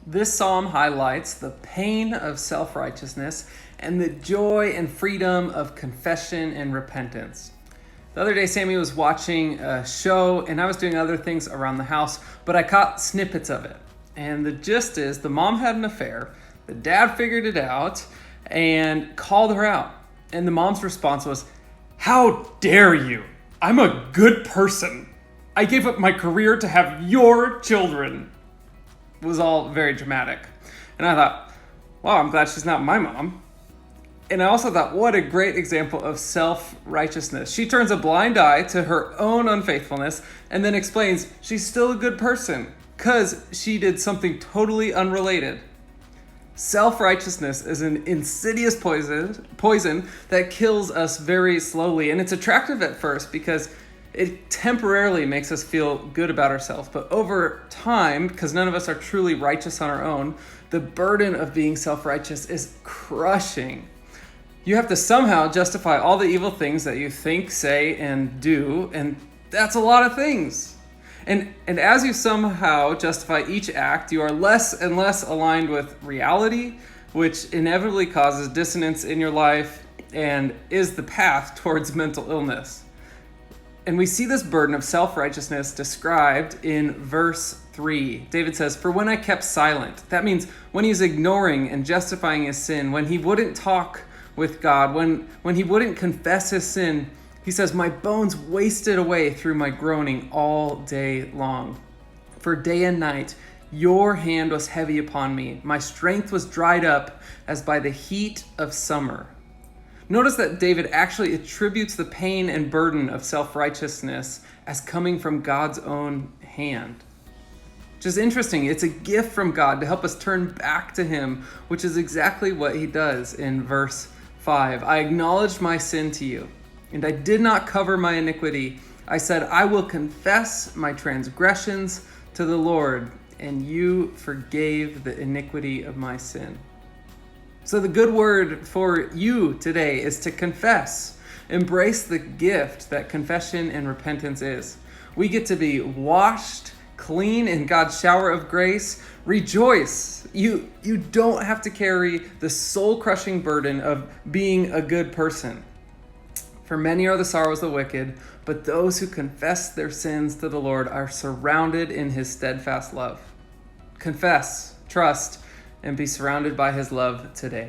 This psalm highlights the pain of self-righteousness and the joy and freedom of confession and repentance. The other day, Sammy was watching a show and I was doing other things around the house, but I caught snippets of it. And the gist is the mom had an affair, the dad figured it out and called her out. And the mom's response was, "How dare you? I'm a good person. I gave up my career to have your children." It was all very dramatic. And I thought, wow, I'm glad she's not my mom. And I also thought, what a great example of self-righteousness. She turns a blind eye to her own unfaithfulness and then explains she's still a good person because she did something totally unrelated. Self-righteousness is an insidious poison that kills us very slowly. And it's attractive at first because it temporarily makes us feel good about ourselves. But over time, because none of us are truly righteous on our own, the burden of being self-righteous is crushing. You have to somehow justify all the evil things that you think, say, and do, and that's a lot of things. And as you somehow justify each act, you are less and less aligned with reality, which inevitably causes dissonance in your life and is the path towards mental illness. And we see this burden of self-righteousness described in verse 3. David says, "For when I kept silent," that means when he's ignoring and justifying his sin, when he wouldn't talk with God, when he wouldn't confess his sin, he says, "My bones wasted away through my groaning all day long. For day and night, your hand was heavy upon me. My strength was dried up as by the heat of summer." Notice that David actually attributes the pain and burden of self-righteousness as coming from God's own hand. Which is interesting. It's a gift from God to help us turn back to him, which is exactly what he does in verse 5. "I acknowledged my sin to you, and I did not cover my iniquity. I said, I will confess my transgressions to the Lord, and you forgave the iniquity of my sin." So the good word for you today is to confess. Embrace the gift that confession and repentance is. We get to be washed clean in God's shower of grace. Rejoice. You don't have to carry the soul-crushing burden of being a good person. For many are the sorrows of the wicked, but those who confess their sins to the Lord are surrounded in his steadfast love. Confess, trust, and be surrounded by his love today.